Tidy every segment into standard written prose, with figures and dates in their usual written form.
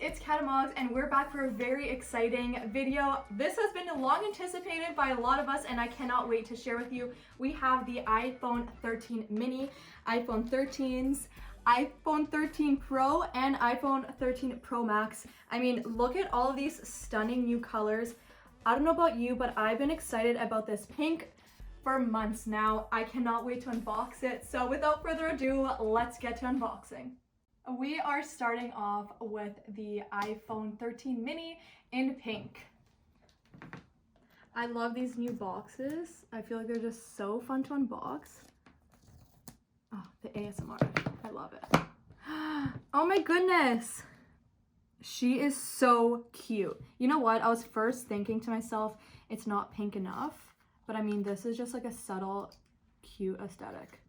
it's Catamogs and we're back for a very exciting video. This has been long anticipated by a lot of us and I cannot wait to share with you. We have the iPhone 13 mini, iPhone 13s, iPhone 13 Pro, and iPhone 13 Pro Max. I mean, look at all of these stunning new colors. I don't know about you, but I've been excited about this pink for months now. I cannot wait to unbox it. So without further ado, let's get to unboxing. We are starting off with the iPhone 13 mini in pink. I love these new boxes. I feel like they're just so fun to unbox. Oh, the ASMR. I love it. Oh my goodness. She is so cute. You know what? I was first thinking to myself, it's not pink enough. But I mean, this is just like a subtle, cute aesthetic.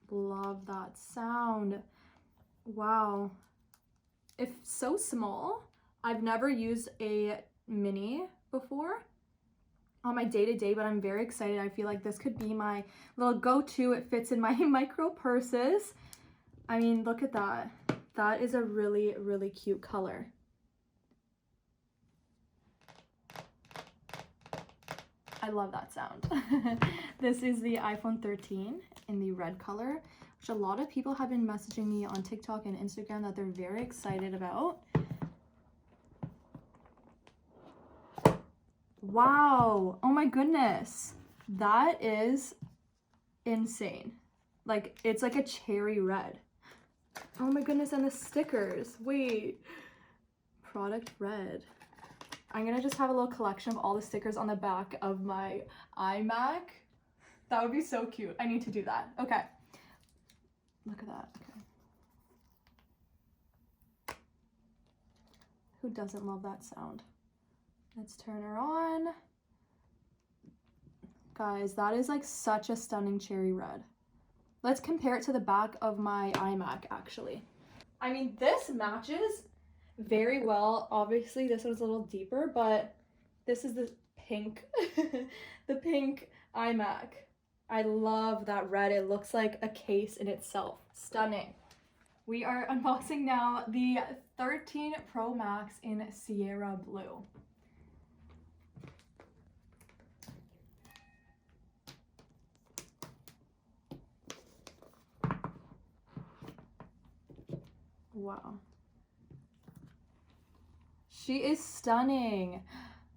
Love that sound. Wow. It's so small. I've never used a mini before on my day-to-day, but I'm very excited. I feel like this could be my little go-to. It fits in my micro purses. I mean, look at that. That is a really, really cute color. I love that sound. This is the iPhone 13 in the red color, which a lot of people have been messaging me on TikTok and Instagram that they're very excited about. Wow. Oh my goodness. That is insane. Like, it's like a cherry red. Oh my goodness, and the stickers. Wait. Product red. I'm gonna just have a little collection of all the stickers on the back of my iMac. That would be so cute. I need to do that. Okay. Look at that. Okay. Who doesn't love that sound? Let's turn her on. Guys, that is like such a stunning cherry red. Let's compare it to the back of my iMac, actually. I mean, this matches very well. Obviously, this one's a little deeper, but this is the pink, the pink iMac. I love that red. It looks like a case in itself. Stunning. We are unboxing now the 13 Pro Max in Sierra Blue. Wow. She is stunning.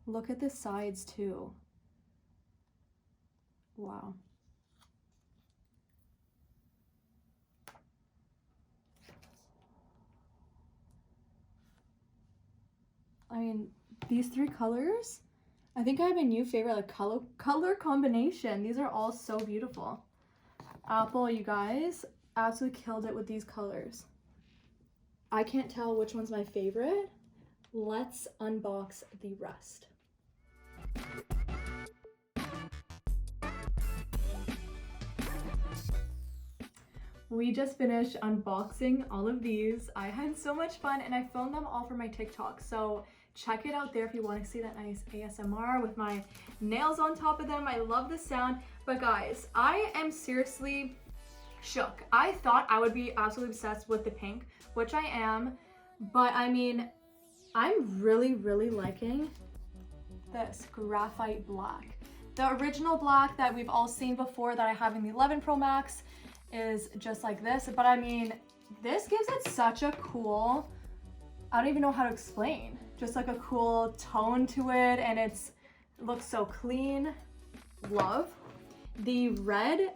Look at the sides too. Wow. I mean, these three colors, I think I have a new favorite, like color combination. These are all so beautiful. Apple, you guys, absolutely killed it with these colors. I can't tell which one's my favorite. Let's unbox the rest. We just finished unboxing all of these. I had so much fun and I filmed them all for my TikTok. So check it out there if you want to see that nice ASMR with my nails on top of them. I love the sound. But guys, I am seriously shook. I thought I would be absolutely obsessed with the pink, which I am. But I mean, I'm really, really liking this graphite black. The original black that we've all seen before that I have in the 11 Pro Max is just like this, but I mean, this gives it such a cool, I don't even know how to explain, just like a cool tone to it, and it looks so clean. Love. The red,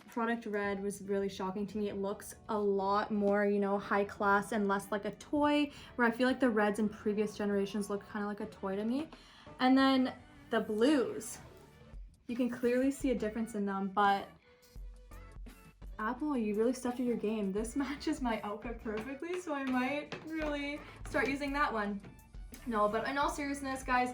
product red, was really shocking to me. It looks a lot more, you know, high class and less like a toy, where I feel like the reds in previous generations look kind of like a toy to me. And then the blues, you can clearly see a difference in them, but Apple, you really stepped up your game. This matches my outfit perfectly, so I might really start using that one. No, but in all seriousness, guys,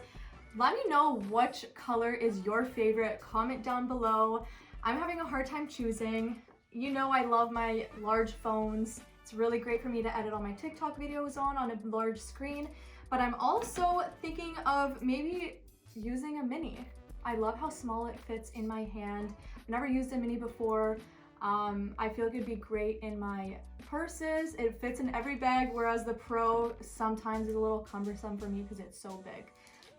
let me know which color is your favorite. Comment down below. I'm having a hard time choosing. You know I love my large phones. It's really great for me to edit all my TikTok videos on a large screen, but I'm also thinking of maybe using a mini. I love how small it fits in my hand. I've never used a mini before. I feel like it'd be great in my purses. It fits in every bag, whereas the Pro sometimes is a little cumbersome for me because it's so big.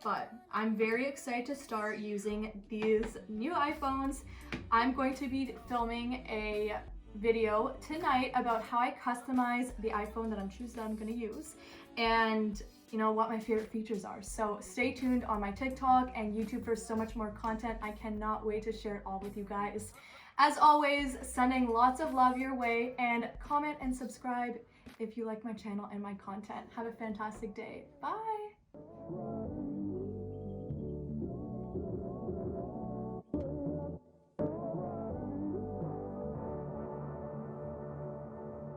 But I'm very excited to start using these new iPhones. I'm going to be filming a video tonight about how I customize the iPhone that I'm gonna use, and you know what my favorite features are. So stay tuned on my TikTok and YouTube for so much more content. I cannot wait to share it all with you guys. As always, sending lots of love your way, and comment and subscribe if you like my channel and my content. Have a fantastic day. Bye.